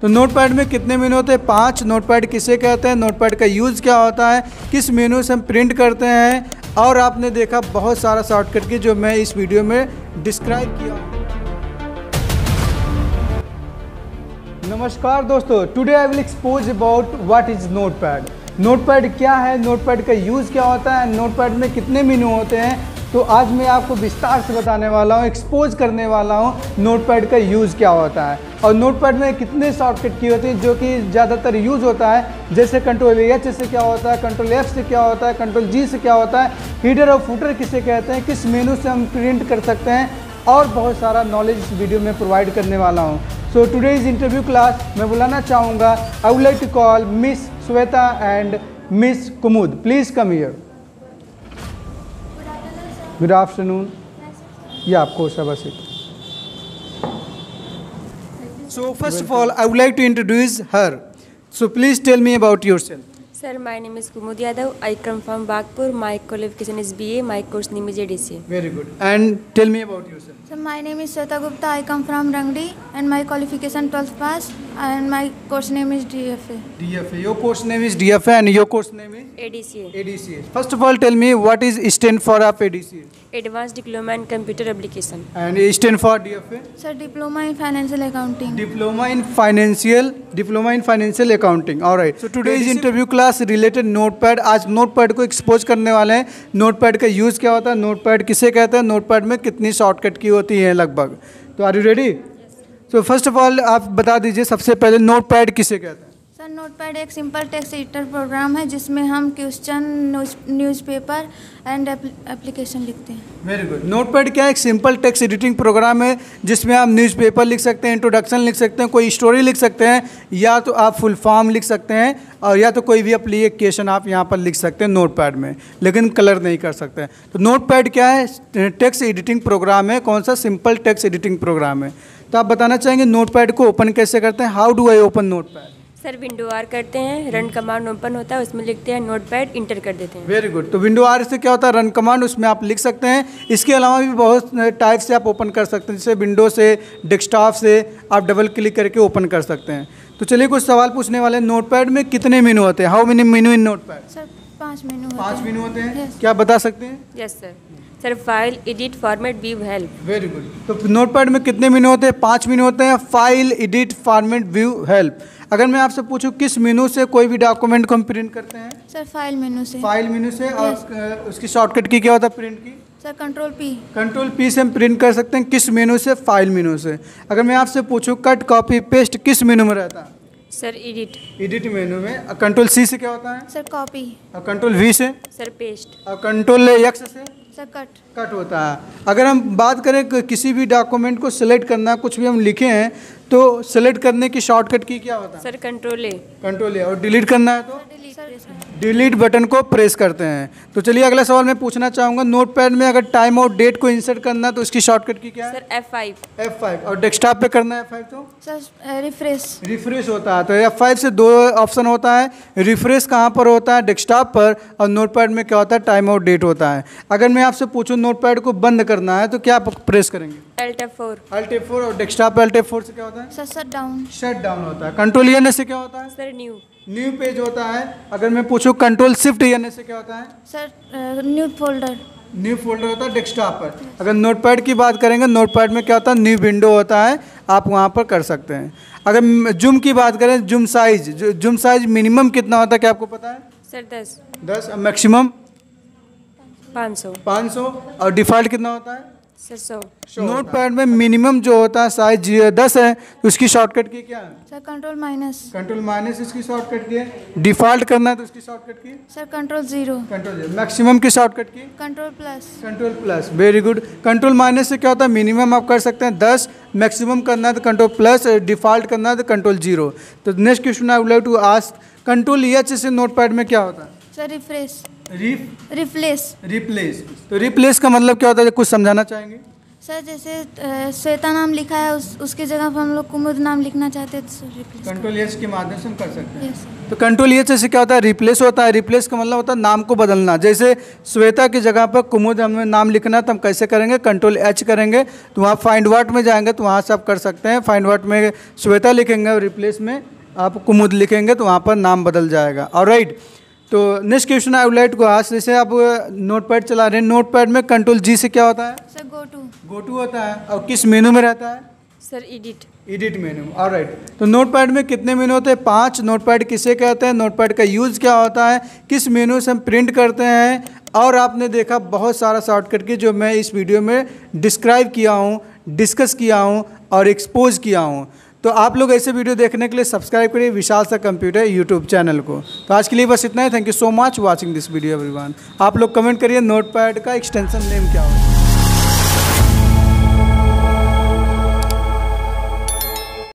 तो नोटपैड में कितने मेनू होते हैं? 5। नोटपैड किसे कहते हैं? नोटपैड का यूज़ क्या होता है? किस मेनू से हम प्रिंट करते हैं? और आपने देखा बहुत सारा शॉर्टकट की जो मैं इस वीडियो में डिस्क्राइब किया। नमस्कार दोस्तों, today I will expose about what is notepad. Notepad क्या है, नोटपैड का यूज़ क्या होता है, नोटपैड में कितने मेनू होते हैं। तो आज मैं आपको विस्तार से बताने वाला हूँ, एक्सपोज करने वाला हूँ नोटपैड का यूज़ क्या होता है और नोटपैड में कितने शॉर्टकट की होती है जो कि ज़्यादातर यूज़ होता है। जैसे Ctrl+H से क्या होता है, Ctrl+F से क्या होता है, Ctrl+G से क्या होता है, हीडर और फुटर किसे कहते हैं, किस मेनू से हम प्रिंट कर सकते हैं, और बहुत सारा नॉलेज इस वीडियो में प्रोवाइड करने वाला हूँ। सो टुडेज इंटरव्यू क्लास मैं बुलाना चाहूँगा, I would like to call miss Shweta and miss Kumud. Please come here. Good afternoon. Yeah, of course, have a seat. So first of all, I would like to introduce her. So please tell me about yourself. Sir, my name is Kumud Yadav. I come from Bagpur. My qualification is BA. My course name is ADCA. Very good. And tell me about yourself. So my name is Sweta Gupta. I come from Rangdi and my qualification 12th pass and my course name is DFA. DFA. Your course name is DFA and your course name is? ADCA. ADCA. First of all, tell me what is stand for of ADCA? Advanced Diploma in Computer Application. And stand for DFA? Sir, Diploma in Financial Accounting. Diploma in Financial Accounting. All right. So today's interview class related notepad. आज notepad को expose करने वाले हैं। Notepad का use क्या होता है, notepad किसे कहते हैं, नोटपैड में कितनी शॉर्टकट की होती हैं लगभग। तो are you ready? So first of all आप बता दीजिए सबसे पहले नोटपैड किसे कहते हैं। सर, नोटपैड एक सिंपल टेक्स्ट एडिटर प्रोग्राम है जिसमें हम क्वेश्चन, न्यूज़पेपर एंड एप्लीकेशन लिखते हैं। Very good. नोटपैड क्या है? एक सिंपल टेक्स्ट एडिटिंग प्रोग्राम है जिसमें आप न्यूज़पेपर लिख सकते हैं, इंट्रोडक्शन लिख सकते हैं, कोई स्टोरी लिख सकते हैं, या तो आप फुल फॉर्म लिख सकते हैं, और या तो कोई भी एप्लीकेशन आप यहाँ पर लिख सकते हैं नोटपैड में, लेकिन कलर नहीं कर सकते हैं। तो नोटपैड क्या है? टेक्स्ट एडिटिंग प्रोग्राम है। कौन सा? सिंपल टेक्स्ट एडिटिंग प्रोग्राम है। तो आप बताना चाहेंगे नोटपैड को ओपन कैसे करते हैं? How do I open Notepad? Sir, window R करते हैं, रन कमांड ओपन होता है, उसमें लिखते हैं नोटपैड, इंटर कर देते हैं। Very good. तो विंडो आर से क्या होता है? रन कमांड, उसमें आप लिख सकते हैं। इसके अलावा भी बहुत टाइप से आप ओपन कर सकते हैं, जैसे विंडो से, डेस्कटॉप से आप डबल क्लिक करके ओपन कर सकते हैं। तो चलिए कुछ सवाल पूछने वाले हैं। नोटपैड में कितने मेनू होते हैं? How many menu in notepad? Sir, 5 मेनू होते हैं। 5 मेनू होते हैं। Yes. क्या आप बता सकते हैं? Yes sir. Sir, file, edit, format, view, help. Very good. तो नोटपैड में कितने मेनू होते हैं? 5 मेनू होते हैं। File, edit, format, view, help. अगर मैं आपसे पूछूं किस मेनू से कोई भी डॉक्यूमेंट को हम प्रिंट करते हैं? सर, फाइल मेनू से। फाइल मेनू से। और उसकी शॉर्टकट की क्या होता है प्रिंट की? Sir, Ctrl+P। Ctrl+P से हम प्रिंट कर सकते हैं। किस मेनू से? फाइल मेनू से। अगर मैं आपसे पूछूं कट, कॉपी, पेस्ट किस मेनू में रहता है? Sir, edit. एडिट मेनू में। Ctrl+C से क्या होता है? Sir, copy. और Ctrl+V से? Sir, paste. और Ctrl+X से? Sir, cut. कट होता है। अगर हम बात करें किसी भी डॉक्यूमेंट को सिलेक्ट करना, कुछ भी हम लिखे हैं तो सिलेक्ट करने की शॉर्टकट की क्या होता है? Sir, Ctrl+A। Ctrl+A। और डिलीट करना है तो सर, डिलीट बटन को प्रेस करते हैं। तो चलिए अगला सवाल मैं पूछना चाहूँगा, नोटपैड में अगर टाइम और डेट को इंसर्ट करना है तो इसकी शॉर्टकट की क्या है? Sir, F5। F5। और डेस्कटॉप पे करना है F5 तो सर, रिफ्रेश होता है। तो F5 से 2 ऑप्शन होता है। रिफ्रेश कहाँ पर होता है? डेस्कटॉप पर। और नोटपैड में क्या होता है? टाइम और डेट होता है। अगर मैं आपसे पूछूं नोटपैड को बंद करना है तो क्या आप प्रेस करेंगे? Alt F4। Alt F4। और डेस्कटॉप पे Alt F4 से क्या होता है? Sir, shut down. Shut down होता है। Ctrl+N से क्या होता है? Sir, new. न्यू पेज होता है। अगर मैं पूछूं Ctrl+Shift+N से क्या होता है? Sir, new folder. New folder होता है डेस्कटॉप पर। अगर नोटपैड की बात करेंगे, नोटपैड में क्या होता है? न्यू विंडो होता है, आप वहाँ पर कर सकते हैं। अगर जूम की बात करें, जूम साइज मिनिमम कितना होता है क्या आपको पता है? सर, 10। 10। और मैक्सिमम? 500। 500। और डिफ़ॉल्ट कितना होता है? सर, 100। नोटपैड में मिनिमम जो होता है साइज 10 है, तो उसकी शॉर्टकट की क्या है? Sir, Ctrl-। Ctrl- इसकी शॉर्टकट की है। डिफ़ॉल्ट करना है तो उसकी शॉर्टकट की? Sir, Ctrl-0। Ctrl-0। मैक्सिमम की शॉर्टकट की? Ctrl+। Ctrl+। Very good. Ctrl- से क्या होता है? मिनिमम आप कर सकते हैं 10, मैक्सिमम करना है तो Ctrl+, डिफ़ॉल्ट करना है तो Ctrl-0। तो next question I would like to ask, Ctrl+H से नोटपैड में क्या होता है? Sir, refresh. Replace. Replace. Replace. तो रिप्लेस का मतलब क्या होता है, कुछ समझाना चाहेंगे? सर जैसे श्वेता नाम लिखा है उसकी जगह पर हम लोग कुमुद नाम लिखना चाहते हैं तो रिप्लेस कंट्रोल एच के माध्यम से हम कर सकते हैं। यस तो कंट्रोल एच से क्या होता है, रिप्लेस होता है। रिप्लेस का मतलब होता है नाम को बदलना। जैसे श्वेता की जगह पर कुमुद हमें नाम लिखना है तो हम कैसे करेंगे, कंट्रोल एच करेंगे तो वहाँ फाइंड वर्ड में जाएंगे तो वहाँ से आप कर सकते हैं। फाइंड वर्ड में श्वेता लिखेंगे और रिप्लेस में आप कुमुद लिखेंगे तो वहाँ पर नाम बदल जाएगा। ऑलराइट, तो next question I would like to ask, जैसे आप नोटपैड चला रहे हैं, नोटपैड में कंट्रोल जी से क्या होता है? सर गो टू होता है। और किस मेनू में रहता है? सर एडिट मेनू। ऑलराइट, तो नोटपैड में कितने मेनू होते हैं? 5। नोटपैड किसे कहते हैं, नोटपैड का यूज़ क्या होता है, किस मेनू से हम प्रिंट करते हैं, और आपने देखा बहुत सारा शॉर्टकट की जो मैं इस वीडियो में डिस्क्राइब किया हूँ, डिस्कस किया हूँ और एक्सपोज किया हूँ। तो आप लोग ऐसे वीडियो देखने के लिए सब्सक्राइब करिए विशाल सा कंप्यूटर यूट्यूब चैनल को। तो आज के लिए बस इतना ही। Thank you so much watching this video everyone. आप लोग कमेंट करिए नोटपैड का एक्सटेंशन नेम क्या होगा।